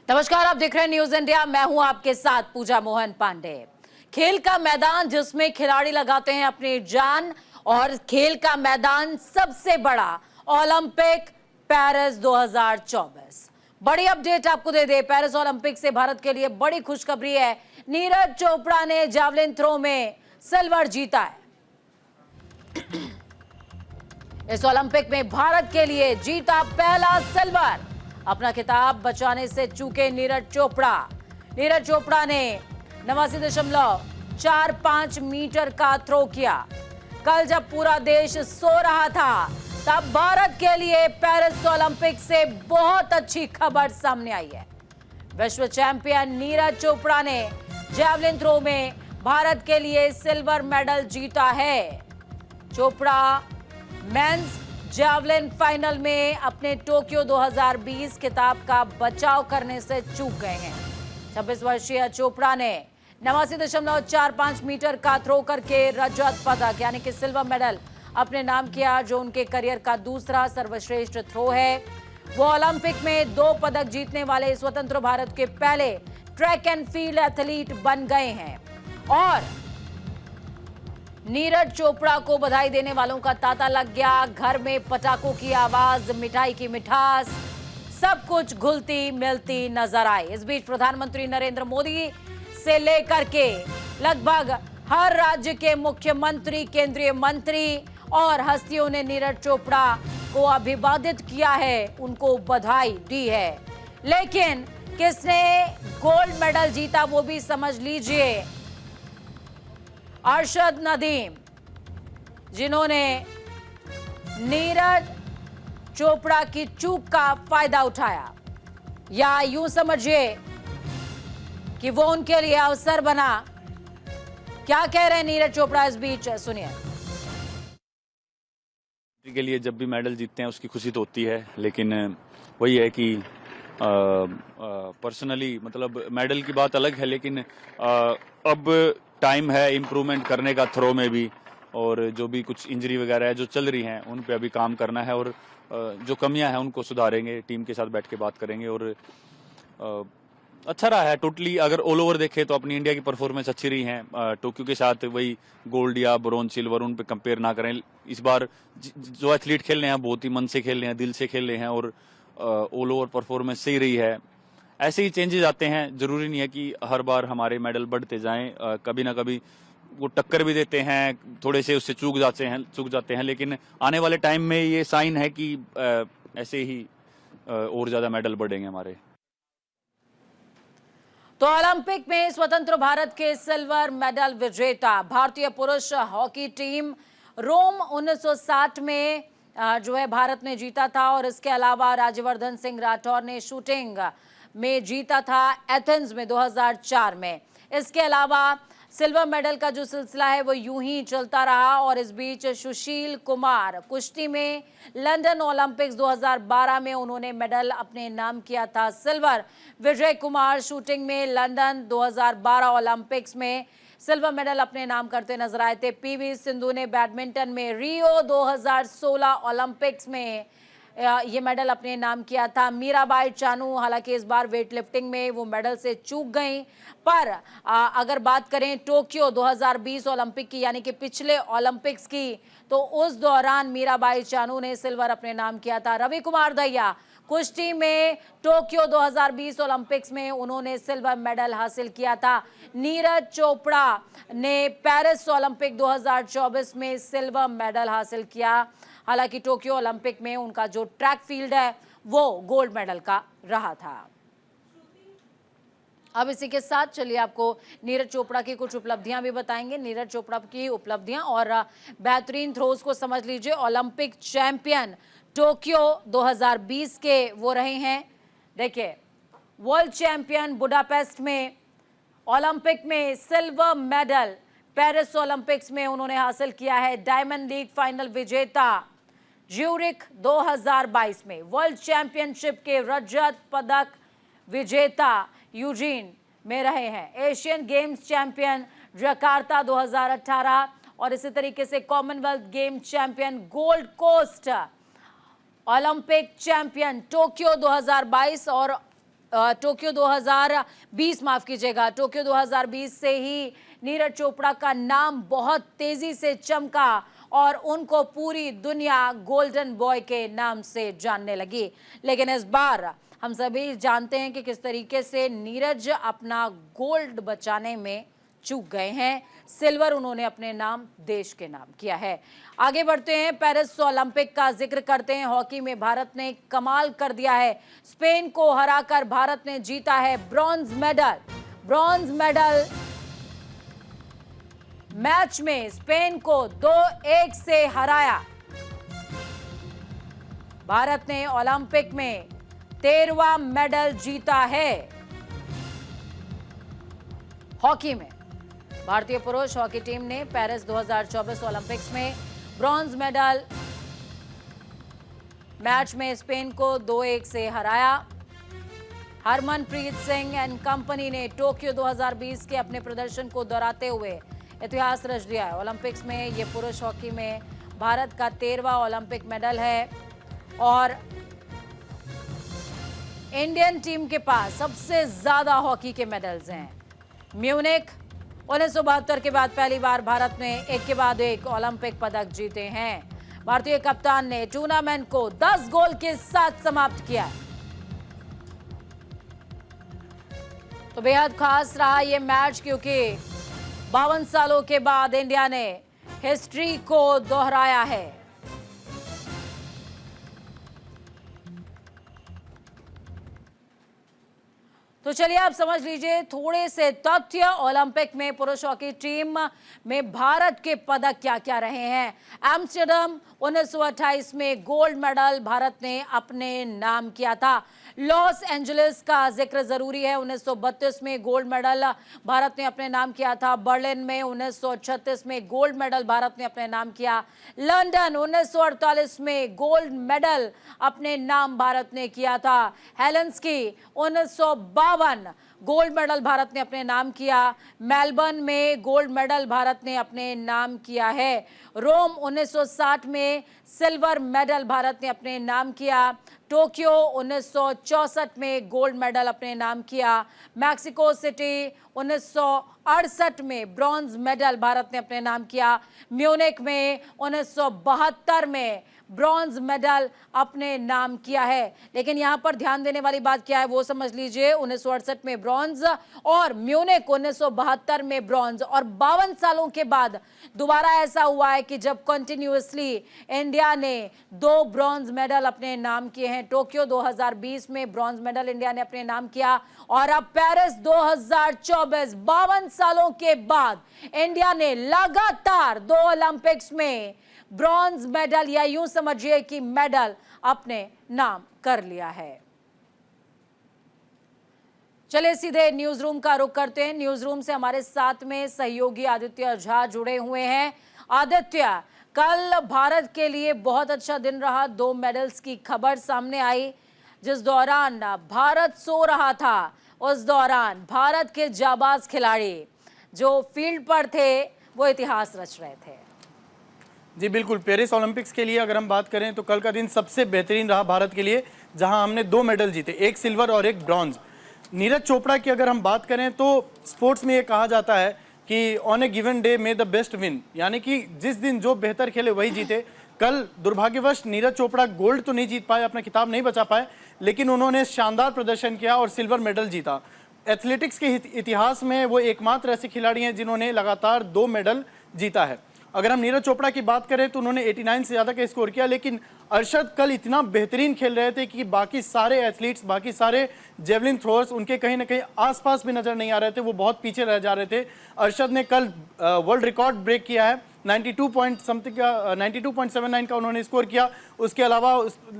नमस्कार, आप देख रहे हैं न्यूज इंडिया। मैं हूं आपके साथ पूजा मोहन पांडे। खेल का मैदान जिसमें खिलाड़ी लगाते हैं अपनी जान, और खेल का मैदान सबसे बड़ा ओलंपिक पेरिस 2024। बड़ी अपडेट आपको दे दे, पेरिस ओलंपिक से भारत के लिए बड़ी खुशखबरी है। नीरज चोपड़ा ने जावलिन थ्रो में सिल्वर जीता है। इस ओलंपिक में भारत के लिए जीता पहला सिल्वर। अपना खिताब बचाने से चूके नीरज चोपड़ा। नीरज चोपड़ा ने 89.45 मीटर का थ्रो किया। कल जब पूरा देश सो रहा था, तब भारत के लिए पेरिस ओलंपिक से बहुत अच्छी खबर सामने आई है। विश्व चैंपियन नीरज चोपड़ा ने जैवलिन थ्रो में भारत के लिए सिल्वर मेडल जीता है। चोपड़ा मेंस जैवलिन फाइनल में अपने टोक्यो 2020 खिताब का बचाव करने से चूक गए हैं। 26 वर्षीय चोपड़ा ने 89.45 मीटर का थ्रो करके रजत पदक यानी कि सिल्वर मेडल अपने नाम किया, जो उनके करियर का दूसरा सर्वश्रेष्ठ थ्रो है। वो ओलंपिक में 2 पदक जीतने वाले स्वतंत्र भारत के पहले ट्रैक एंड फील्ड एथलीट बन गए हैं। और नीरज चोपड़ा को बधाई देने वालों का तांता लग गया। घर में पटाखों की आवाज, मिठाई की मिठास, सब कुछ घुलती मिलती नजर आई। इस बीच प्रधानमंत्री नरेंद्र मोदी से लेकर के लगभग हर राज्य के मुख्यमंत्री, केंद्रीय मंत्री और हस्तियों ने नीरज चोपड़ा को अभिवादित किया है, उनको बधाई दी है। लेकिन किसने गोल्ड मेडल जीता वो भी समझ लीजिए। अरशद नदीम, जिन्होंने नीरज चोपड़ा की चूक का फायदा उठाया, या यूं समझिए कि वो उनके लिए अवसर बना। क्या कह रहे हैं नीरज चोपड़ा इस बीच, सुनिए। के लिए जब भी मेडल जीतते हैं उसकी खुशी तो होती है, लेकिन वही है कि पर्सनली मतलब मेडल की बात अलग है, लेकिन अब टाइम है इम्प्रूवमेंट करने का थ्रो में भी, और जो भी कुछ इंजरी वगैरह है जो चल रही हैं उन पे अभी काम करना है, और जो कमियां हैं उनको सुधारेंगे, टीम के साथ बैठ के बात करेंगे। और अच्छा रहा है टोटली। अगर ऑल ओवर देखें तो अपनी इंडिया की परफॉर्मेंस अच्छी रही है। टोक्यो के साथ वही गोल्ड या ब्रोंज, सिल्वर, उन पे कंपेयर ना करें। इस बार जो एथलीट खेल रहे हैं बहुत ही मन से खेल रहे हैं, दिल से खेल रहे हैं, और ऑल ओवर परफॉर्मेंस सही रही है। ऐसे ही चेंजेस आते हैं, जरूरी नहीं है कि हर बार हमारे मेडल बढ़ते जाएं। कभी ना कभी वो टक्कर भी देते हैं, थोड़े से उससे चूक जाते हैं, लेकिन आने वाले टाइम में ये साइन है कि ऐसे ही और ज्यादा मेडल बढ़ेंगे हमारे। तो ओलंपिक में स्वतंत्र भारत के सिल्वर मेडल विजेता भारतीय पुरुष हॉकी टीम रोम 1960 में जो है भारत ने जीता था, और इसके अलावा राज्यवर्धन सिंह राठौर ने शूटिंग में जीता था एथेंस में 2004 में। इसके अलावा सिल्वर मेडल का जो सिलसिला है वो यूं ही चलता रहा। और इस बीच सुशील कुमार कुश्ती में लंदन ओलंपिक्स 2012 में उन्होंने मेडल अपने नाम किया था सिल्वर। विजय कुमार शूटिंग में लंदन 2012 ओलंपिक्स में सिल्वर मेडल अपने नाम करते नजर आए थे। पीवी सिंधु ने बैडमिंटन में रियो 2016 ओलंपिक्स में ये मेडल अपने नाम किया था। मीराबाई चानू हालांकि इस बार वेट लिफ्टिंग में वो मेडल से चूक गई, पर अगर बात करें टोक्यो 2020 ओलंपिक की यानी कि पिछले ओलंपिक्स की, तो उस दौरान मीराबाई चानू ने सिल्वर अपने नाम किया था। रवि कुमार दहिया कुश्ती में टोक्यो 2020 ओलंपिक्स में उन्होंने सिल्वर मेडल हासिल किया था। नीरज चोपड़ा ने पेरिस ओलंपिक 2024 में सिल्वर मेडल हासिल किया। हालांकि टोक्यो ओलंपिक में उनका जो ट्रैक फील्ड है वो गोल्ड मेडल का रहा था। अब इसी के साथ चलिए आपको नीरज चोपड़ा की कुछ उपलब्धियां भी बताएंगे। नीरज चोपड़ा की उपलब्धियां और बेहतरीन थ्रोज को समझ लीजिए। ओलंपिक चैंपियन टोक्यो 2020 के वो रहे हैं। देखिए, वर्ल्ड चैंपियन बुडापेस्ट में, ओलंपिक में सिल्वर मेडल पेरिस ओलंपिक्स में उन्होंने हासिल किया है। डायमंड लीग फाइनल विजेता ज्यूरिख 2022 में, वर्ल्ड चैंपियनशिप के रजत पदक विजेता यूजीन में रहे हैं। एशियन गेम्स चैंपियन जकार्ता 2018, और इसी तरीके से Commonwealth game champion Gold Coast, Olympic champion Tokyo 2022 और टोक्यो 2020 माफ कीजिएगा, टोक्यो 2020 से ही नीरज चोपड़ा का नाम बहुत तेजी से चमका और उनको पूरी दुनिया गोल्डन बॉय के नाम से जानने लगी। लेकिन इस बार हम सभी जानते हैं कि किस तरीके से नीरज अपना गोल्ड बचाने में चूक गए हैं। सिल्वर उन्होंने अपने नाम, देश के नाम किया है। आगे बढ़ते हैं, पेरिस ओलंपिक का जिक्र करते हैं। हॉकी में भारत ने कमाल कर दिया है। स्पेन को हराकर भारत ने जीता है bronze medal. Bronze medal match में स्पेन को 2-1 से हराया। भारत ने ओलंपिक में 13वां मेडल जीता है। हॉकी में भारतीय पुरुष हॉकी टीम ने पेरिस 2024 ओलंपिक्स में ब्रॉन्ज मेडल मैच में स्पेन को 2-1 से हराया। हरमनप्रीत सिंह एंड कंपनी ने टोक्यो 2020 के अपने प्रदर्शन को दोहराते हुए इतिहास रच दिया है। ओलंपिक्स में ये पुरुष हॉकी में भारत का 13वां ओलंपिक मेडल है और इंडियन टीम के पास सबसे ज्यादा हॉकी के मेडल्स हैं। म्यूनिख 1972 के बाद पहली बार भारत ने एक के बाद एक ओलंपिक पदक जीते हैं। भारतीय कप्तान ने टूर्नामेंट को 10 गोल के साथ समाप्त किया। तो बेहद खास रहा ये मैच क्योंकि 52 सालों के बाद इंडिया ने हिस्ट्री को दोहराया है। तो चलिए आप समझ लीजिए थोड़े से तथ्य ओलंपिक में पुरुष हॉकी टीम में भारत के पदक क्या क्या रहे हैं। एम्स्टर्डम 1928 में गोल्ड मेडल भारत ने अपने नाम किया था। लॉस एंजलिस का जिक्र जरूरी है, 1932 में गोल्ड मेडल भारत ने अपने नाम किया था। बर्लिन में 1936 में गोल्ड मेडल भारत ने अपने नाम किया। लंदन 1948 में गोल्ड मेडल अपने नाम भारत ने किया था। हेलेंस्की 1952 गोल्ड मेडल भारत ने अपने नाम किया। मेलबर्न में गोल्ड मेडल भारत ने अपने नाम किया है। रोम 1960 में सिल्वर मेडल भारत ने अपने नाम किया। टोक्यो 1964 में गोल्ड मेडल अपने नाम किया। मैक्सिको सिटी 1968 में ब्रॉन्ज मेडल भारत ने अपने नाम किया। म्यूनिख में 1972 में ब्रॉन्ज मेडल अपने नाम किया है। लेकिन यहां पर ध्यान देने वाली बात क्या है वो समझ लीजिए, 1968 में ब्रॉन्ज और म्यूनिख 1972 में ब्रॉन्ज, और 52 सालों के बाद दोबारा ऐसा हुआ है कि जब कंटिन्यूअसली इंडिया ने 2 ब्रॉन्ज मेडल अपने नाम किए हैं। टोक्यो 2020 में ब्रॉन्ज मेडल इंडिया ने अपने नाम किया और अब पेरिस 2024, 52 सालों के बाद इंडिया ने लगातार 2 ओलंपिक्स में ब्रॉन्ज मेडल या यूं समझिए कि मेडल अपने नाम कर लिया है। चलिए सीधे न्यूज रूम का रुख करते हैं। न्यूज रूम से हमारे साथ में सहयोगी आदित्य झा जुड़े हुए हैं। आदित्य, कल भारत के लिए बहुत अच्छा दिन रहा। 2 मेडल्स की खबर सामने आई। जिस दौरान भारत सो रहा था उस दौरान भारत के जाबाज खिलाड़ी जो फील्ड पर थे वो इतिहास रच रहे थे। जी बिल्कुल, पेरिस ओलंपिक्स के लिए अगर हम बात करें तो कल का दिन सबसे बेहतरीन रहा भारत के लिए, जहां हमने 2 मेडल जीते, एक सिल्वर और एक ब्रॉन्ज। नीरज चोपड़ा की अगर हम बात करें तो स्पोर्ट्स में ये कहा जाता है कि on A given day may the best win, यानी कि जिस दिन जो बेहतर खेले वही जीते। कल दुर्भाग्यवश नीरज चोपड़ा गोल्ड तो नहीं जीत पाए, अपना खिताब नहीं बचा पाए, लेकिन उन्होंने शानदार प्रदर्शन किया और सिल्वर मेडल जीता। एथलेटिक्स के इतिहास में वो एकमात्र ऐसे खिलाड़ी हैं जिन्होंने लगातार 2 मेडल जीता है। अगर हम नीरज चोपड़ा की बात करें तो उन्होंने 89 से ज़्यादा का स्कोर किया, लेकिन अरशद कल इतना बेहतरीन खेल रहे थे कि बाकी सारे एथलीट्स, बाकी सारे जेवलिन थ्रोअर्स उनके कहीं ना कहीं आसपास भी नजर नहीं आ रहे थे, वो बहुत पीछे रह जा रहे थे। अरशद ने कल वर्ल्ड रिकॉर्ड ब्रेक किया है, 92 पॉइंट समथिंग का 92.79 का उन्होंने स्कोर किया। उसके अलावा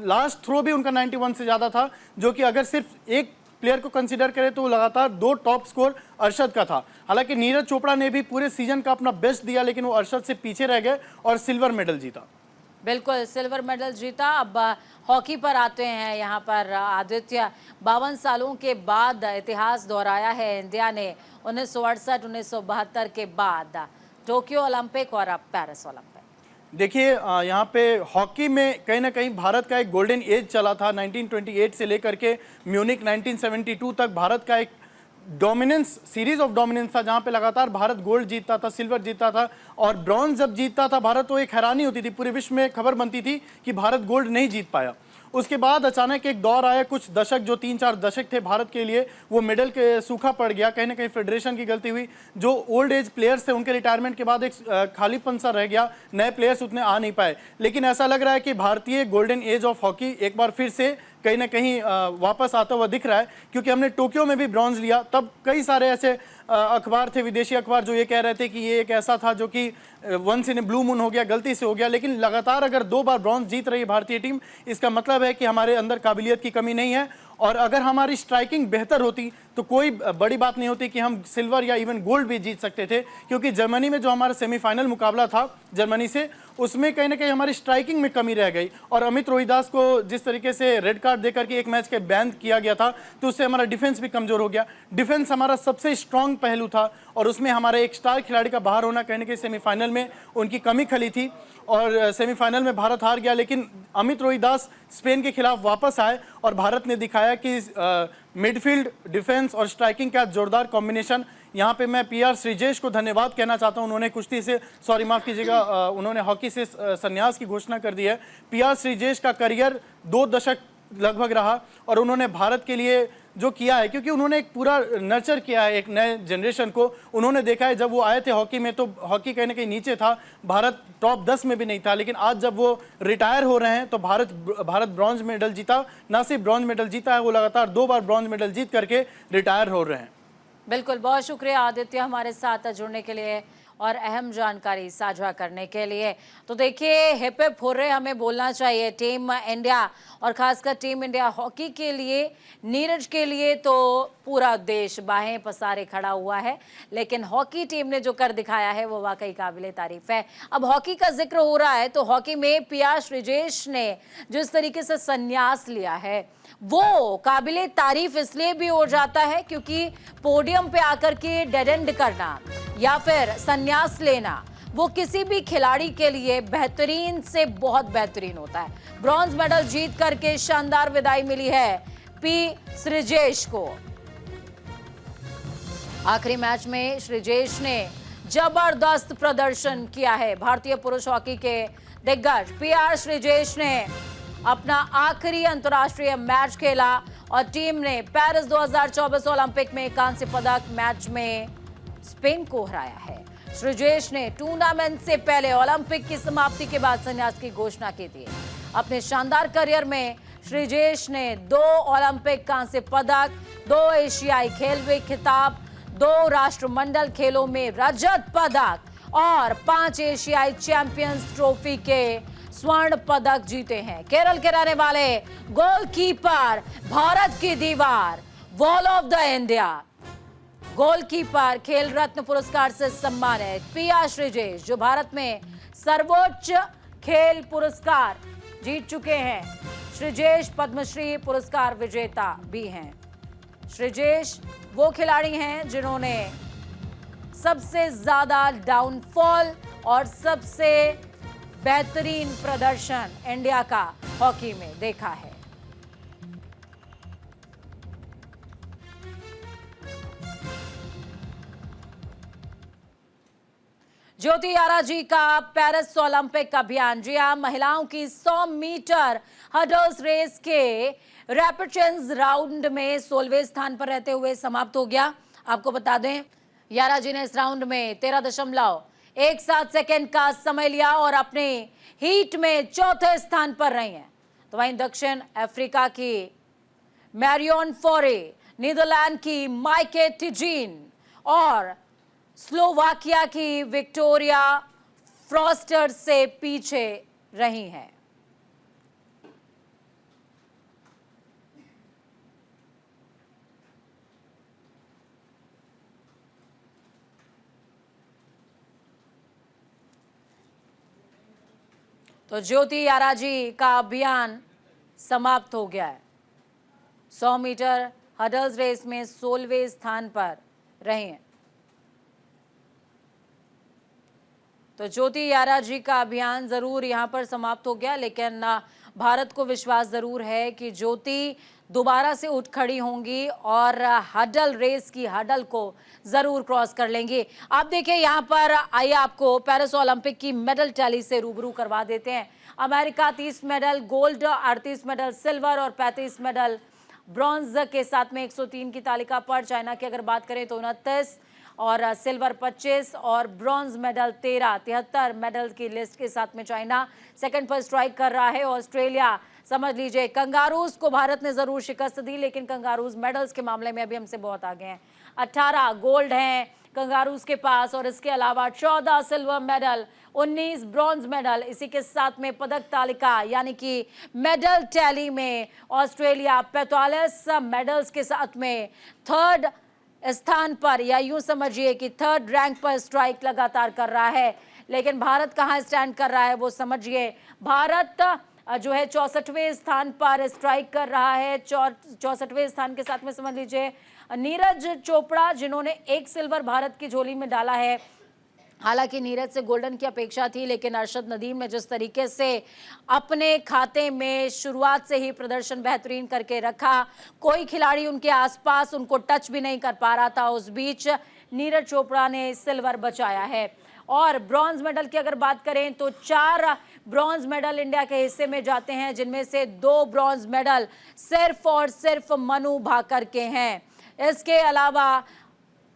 लास्ट थ्रो भी उनका 91 से ज़्यादा था, जो कि अगर सिर्फ एक प्लेयर को कंसीडर करें तो लगातार 2 टॉप स्कोर अरशद का था। हालांकि नीरज चोपड़ा ने भी पूरे सीजन का अपना बेस्ट दिया, लेकिन वो अरशद से पीछे रह गए और सिल्वर मेडल जीता। बिल्कुल, सिल्वर मेडल जीता। अब हॉकी पर आते हैं। यहाँ पर आदित्य, 52 सालों के बाद इतिहास दोहराया है इंडिया ने, 1968, 1972 के बाद टोक्यो ओलंपिक और अब पेरिस ओलंपिक। देखिए यहाँ पे हॉकी में कहीं ना कहीं भारत का एक गोल्डन एज चला था 1928 से लेकर के म्यूनिक 1972 तक। भारत का एक डोमिनेंस, सीरीज ऑफ डोमिनेंस था, जहाँ पे लगातार भारत गोल्ड जीतता था, सिल्वर जीतता था और ब्रॉन्ज जब जीतता था भारत, तो एक हैरानी होती थी, पूरे विश्व में खबर बनती थी कि भारत गोल्ड नहीं जीत पाया। उसके बाद अचानक एक दौर आया, कुछ दशक, जो 3-4 दशक थे भारत के लिए, वो मेडल के सूखा पड़ गया। कहीं ना कहीं फेडरेशन की गलती हुई, जो ओल्ड एज प्लेयर्स थे उनके रिटायरमेंट के बाद एक खालीपन सा रह गया, नए प्लेयर्स उतने आ नहीं पाए। लेकिन ऐसा लग रहा है कि भारतीय गोल्डन एज ऑफ हॉकी एक बार फिर से कहीं ना कहीं वापस आता हुआ दिख रहा है, क्योंकि हमने टोक्यो में भी ब्रॉन्ज लिया। तब कई सारे ऐसे अखबार थे, विदेशी अखबार, जो ये कह रहे थे कि ये एक ऐसा था जो कि once in a blue moon हो गया, गलती से हो गया। लेकिन लगातार अगर 2 बार ब्रॉन्ज जीत रही है भारतीय टीम, इसका मतलब है कि हमारे अंदर काबिलियत की कमी नहीं है। और अगर हमारी स्ट्राइकिंग बेहतर होती तो कोई बड़ी बात नहीं होती कि हम सिल्वर या इवन गोल्ड भी जीत सकते थे। क्योंकि जर्मनी में जो हमारा सेमीफाइनल मुकाबला था जर्मनी से, उसमें कहीं ना कहीं हमारी स्ट्राइकिंग में कमी रह गई। और अमित रोहिदास को जिस तरीके से रेड कार्ड देकर के एक मैच के बैन किया गया था, तो उससे हमारा डिफेंस भी कमजोर हो गया। डिफेंस हमारा सबसे स्ट्रांग पहलू था और उसमें हमारे एक स्टार खिलाड़ी का बाहर होना कहीं ना कहीं सेमीफाइनल में उनकी कमी खली थी और सेमीफाइनल में भारत हार गया। लेकिन अमित रोहिदास स्पेन के खिलाफ वापस आए और भारत ने दिखाया कि मिडफील्ड, डिफेंस और स्ट्राइकिंग का जोरदार कॉम्बिनेशन। यहाँ पे मैं पीआर श्रीजेश को धन्यवाद कहना चाहता हूँ। उन्होंने कुश्ती से, सॉरी माफ़ कीजिएगा, उन्होंने हॉकी से संन्यास की घोषणा कर दी है। पीआर श्रीजेश का करियर 2 दशक लगभग रहा और उन्होंने भारत के लिए जो किया है, क्योंकि उन्होंने एक पूरा नर्चर किया है एक नए जनरेशन को। उन्होंने देखा है, जब वो आए थे हॉकी में तो हॉकी कहीं ना कहीं नीचे था, भारत टॉप 10 में भी नहीं था। लेकिन आज जब वो रिटायर हो रहे हैं तो भारत ब्रॉन्ज मेडल जीता, ना सिर्फ ब्रॉन्ज मेडल जीता है, वो लगातार 2 बार ब्रॉन्ज मेडल जीत करके रिटायर हो रहे हैं। बिल्कुल, बहुत शुक्रिया आदित्य हमारे साथ जुड़ने के लिए और अहम जानकारी साझा करने के लिए। तो देखिए, हिप हिप हुर्रे हमें बोलना चाहिए टीम इंडिया और खासकर टीम इंडिया हॉकी के लिए, नीरज के लिए तो पूरा देश बाहें पसारे खड़ा हुआ है। लेकिन हॉकी टीम ने जो कर दिखाया है वो वाकई काबिले तारीफ है। अब हॉकी का जिक्र हो रहा है तो हॉकी में पीआर श्रीजेश ने जिस तरीके से संन्यास लिया है वो काबिले तारीफ इसलिए भी हो जाता है क्योंकि पोडियम पे आकर के डेड एंड करना या फिर संन्यास लेना वो किसी भी खिलाड़ी के लिए बेहतरीन से बहुत बेहतरीन होता है। ब्रॉन्ज मेडल जीत करके शानदार विदाई मिली है पी श्रीजेश को। आखिरी मैच में श्रीजेश ने जबरदस्त प्रदर्शन किया है। भारतीय पुरुष हॉकी के दिग्गज पीआर श्रीजेश ने अपना आखिरी अंतर्राष्ट्रीय मैच खेला और टीम ने पेरिस 2024 ओलंपिक में कांस्य पदक मैच में स्पेन को हराया है। श्रीजेश ने टूर्नामेंट से पहले ओलंपिक की समाप्ति के बाद संन्यास की घोषणा की थी। अपने शानदार करियर में श्रीजेश ने 2 ओलंपिक कांस्य पदक, 2 एशियाई खेल में खिताब, 2 राष्ट्रमंडल खेलों में रजत पदक और 5 एशियाई चैंपियंस ट्रॉफी के स्वर्ण पदक जीते हैं। केरल के रहने वाले गोलकीपर, भारत की दीवार, wall of the India goalkeeper, खेल रत्न पुरस्कार से सम्मानित पीआर श्रीजेश, जो भारत में सर्वोच्च खेल पुरस्कार जीत चुके हैं। श्रीजेश पद्मश्री पुरस्कार विजेता भी हैं। श्रीजेश वो खिलाड़ी हैं जिन्होंने सबसे ज्यादा डाउनफॉल और सबसे बेहतरीन प्रदर्शन इंडिया का हॉकी में देखा है। ज्योति आरा जी का पेरिस ओलंपिक अभियान, जी हां, महिलाओं की 100 मीटर हर्डल्स रेस के रैपिड चेंज राउंड में 16वें स्थान पर रहते हुए समाप्त हो गया। आपको बता दें, यारा जी ने इस राउंड में 13.17 सेकेंड का समय लिया और अपने हीट में चौथे स्थान पर रही हैं। तो वहीं दक्षिण अफ्रीका की मैरियन फोरे, नीदरलैंड की माइके टिजीन और स्लोवाकिया की विक्टोरिया फ्रॉस्टर से पीछे रही हैं। तो ज्योति आरा जी का अभियान समाप्त हो गया है। 100 मीटर हर्डल्स रेस में 16वें स्थान पर रहे हैं। तो ज्योति यारा जी का अभियान जरूर यहाँ पर समाप्त हो गया, लेकिन भारत को विश्वास जरूर है कि ज्योति दोबारा से उठ खड़ी होंगी और हडल रेस की हडल को जरूर क्रॉस कर लेंगी। आप देखिए यहाँ पर, आइए आपको पेरिस ओलंपिक की मेडल टैली से रूबरू करवा देते हैं। America 30 medal gold, 38 medal silver और 35 मेडल ब्रॉन्ज के साथ में 103 की तालिका पर। चाइना की अगर बात करें तो 29 और सिल्वर 25 और ब्रॉन्ज मेडल 13, 73 मेडल की लिस्ट के साथ में चाइना सेकंड पर स्ट्राइक कर रहा है। ऑस्ट्रेलिया, समझ लीजिए कंगारूज को भारत ने जरूर शिकस्त दी, लेकिन कंगारूज मेडल्स के मामले में अभी हमसे बहुत आगे हैं। 18 गोल्ड हैं कंगारूज के पास और इसके अलावा 14 सिल्वर मेडल, 19 ब्रॉन्ज मेडल। इसी के साथ में पदक तालिका यानी कि मेडल टैली में ऑस्ट्रेलिया 45 मेडल्स के साथ में थर्ड स्थान पर, या यूं समझिए कि थर्ड रैंक पर स्ट्राइक लगातार कर रहा है। लेकिन भारत कहां स्टैंड कर रहा है वो समझिए। भारत जो है 64वें स्थान पर स्ट्राइक कर रहा है। 64वें स्थान के साथ में समझ लीजिए नीरज चोपड़ा, जिन्होंने एक सिल्वर भारत की झोली में डाला है। हालांकि नीरज से गोल्डन की अपेक्षा थी, लेकिन अरशद नदीम ने जिस तरीके से अपने खाते में शुरुआत से ही प्रदर्शन बेहतरीन करके रखा, कोई खिलाड़ी उनके आसपास उनको टच भी नहीं कर पा रहा था, उस बीच नीरज चोपड़ा ने सिल्वर बचाया है। और ब्रॉन्ज मेडल की अगर बात करें तो 4 ब्रॉन्ज मेडल इंडिया के हिस्से में जाते हैं, जिनमें से 2 ब्रॉन्ज मेडल सिर्फ और सिर्फ मनु भाकर के हैं। इसके अलावा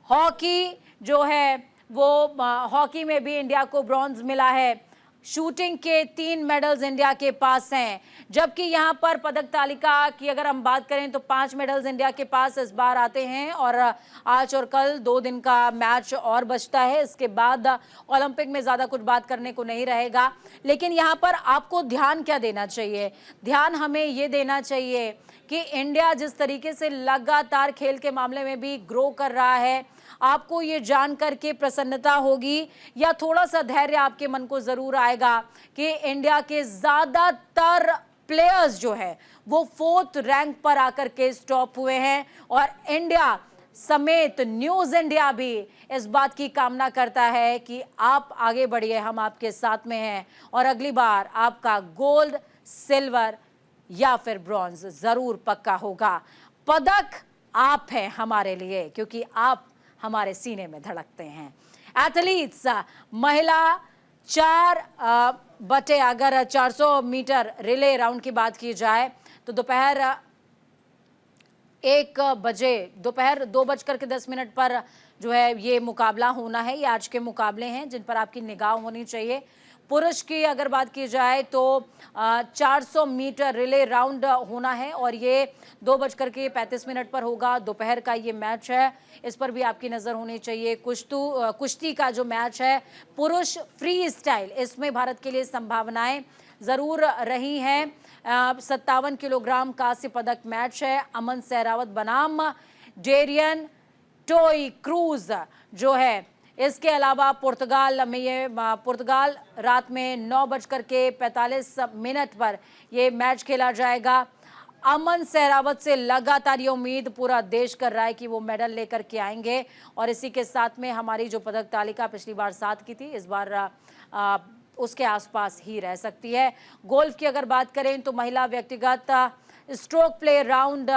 हॉकी जो है वो हॉकी में भी इंडिया को ब्रॉन्ज मिला है। शूटिंग के 3 मेडल्स इंडिया के पास हैं, जबकि यहाँ पर पदक तालिका की अगर हम बात करें तो 5 मेडल्स इंडिया के पास इस बार आते हैं। और आज और कल 2 दिन का मैच और बचता है, इसके बाद ओलंपिक में ज़्यादा कुछ बात करने को नहीं रहेगा। लेकिन यहाँ पर आपको ध्यान क्या देना चाहिए? ध्यान हमें ये देना चाहिए कि इंडिया जिस तरीके से लगातार खेल के मामले में भी ग्रो कर रहा है, आपको ये जान करके प्रसन्नता होगी या थोड़ा सा धैर्य आपके मन को जरूर आएगा कि इंडिया के ज्यादातर प्लेयर्स जो है वो 4th रैंक पर आकर के स्टॉप हुए हैं। और इंडिया समेत न्यूज इंडिया भी इस बात की कामना करता है कि आप आगे बढ़िए, हम आपके साथ में हैं और अगली बार आपका गोल्ड, सिल्वर या फिर ब्रॉन्ज जरूर पक्का होगा। पदक आप हैं हमारे लिए, क्योंकि आप हमारे सीने में धड़कते हैं। एथलीट्स महिला 400 मीटर रिले राउंड की बात की जाए तो दोपहर 2:10 पर जो है ये मुकाबला होना है। ये आज के मुकाबले हैं जिन पर आपकी निगाह होनी चाहिए। पुरुष की अगर बात की जाए तो 400 मीटर रिले राउंड होना है और ये 2:35 पर होगा। दोपहर का ये मैच है, इस पर भी आपकी नज़र होनी चाहिए। कुश्ती का जो मैच है पुरुष फ्री स्टाइल, इसमें भारत के लिए संभावनाएं ज़रूर रही हैं। 57 किलोग्राम कांस्य पदक मैच है। अमन सहरावत बनाम डेरियन टोई क्रूज जो है। इसके अलावा पुर्तगाल रात में 9:45 पर ये मैच खेला जाएगा। अमन सहरावत से लगातार ये उम्मीद पूरा देश कर रहा है कि वो मेडल लेकर के आएंगे और इसी के साथ में हमारी जो पदक तालिका पिछली बार 7 की थी, इस बार उसके आसपास ही रह सकती है। गोल्फ की अगर बात करें तो महिला व्यक्तिगत स्ट्रोक प्ले राउंड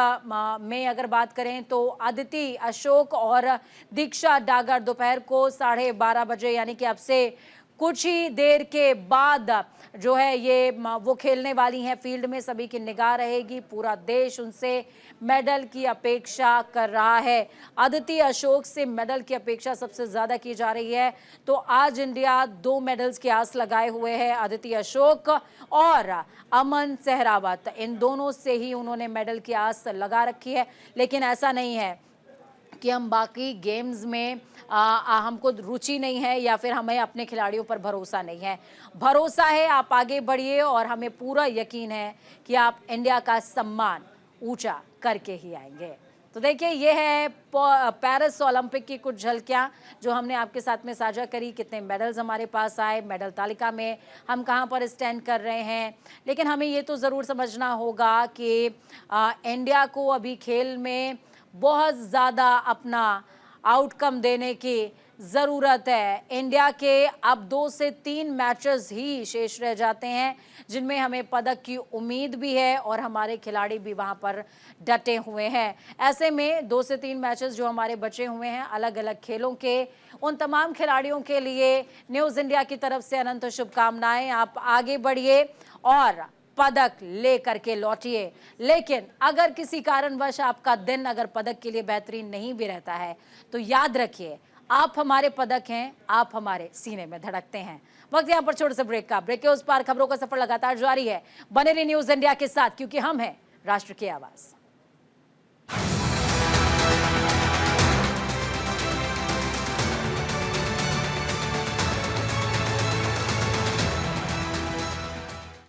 में अगर बात करें तो अदिति अशोक और दीक्षा डागर दोपहर को 12:30 बजे यानी कि अब से कुछ ही देर के बाद जो है ये वो खेलने वाली हैं फील्ड में। सभी की निगाह रहेगी, पूरा देश उनसे मेडल की अपेक्षा कर रहा है। अदिति अशोक से मेडल की अपेक्षा सबसे ज़्यादा की जा रही है। तो आज इंडिया 2 मेडल्स की आस लगाए हुए है। अदिति अशोक और अमन सहरावत, इन दोनों से ही उन्होंने मेडल की आस लगा रखी है। लेकिन ऐसा नहीं है कि हम बाकी गेम्स में हमको रुचि नहीं है या फिर हमें अपने खिलाड़ियों पर भरोसा नहीं है। भरोसा है, आप आगे बढ़िए और हमें पूरा यकीन है कि आप इंडिया का सम्मान ऊंचा करके ही आएंगे। तो देखिए ये है पेरिस ओलंपिक की कुछ झलकियां जो हमने आपके साथ में साझा करी। कितने मेडल्स हमारे पास आए, मेडल तालिका में हम कहां पर स्टैंड कर रहे हैं। लेकिन हमें ये तो ज़रूर समझना होगा कि इंडिया को अभी खेल में बहुत ज़्यादा अपना आउटकम देने की जरूरत है। इंडिया के अब 2 से 3 मैचेस ही शेष रह जाते हैं जिनमें हमें पदक की उम्मीद भी है और हमारे खिलाड़ी भी वहां पर डटे हुए हैं। ऐसे में 2 से 3 मैचेस जो हमारे बचे हुए हैं अलग अलग खेलों के, उन तमाम खिलाड़ियों के लिए न्यूज़ इंडिया की तरफ से अनंत शुभकामनाएं। आप आगे बढ़िए और पदक लेकर के लौटिए। लेकिन अगर किसी कारणवश आपका दिन अगर पदक के लिए बेहतरीन नहीं भी रहता है तो याद रखिए, आप हमारे पदक हैं, आप हमारे सीने में धड़कते हैं। वक्त यहाँ पर छोटे से ब्रेक का। ब्रेक के उस पार खबरों का सफर लगातार जारी है। बने रहिए न्यूज़ इंडिया के साथ, क्योंकि हम हैं राष्ट्र की आवाज।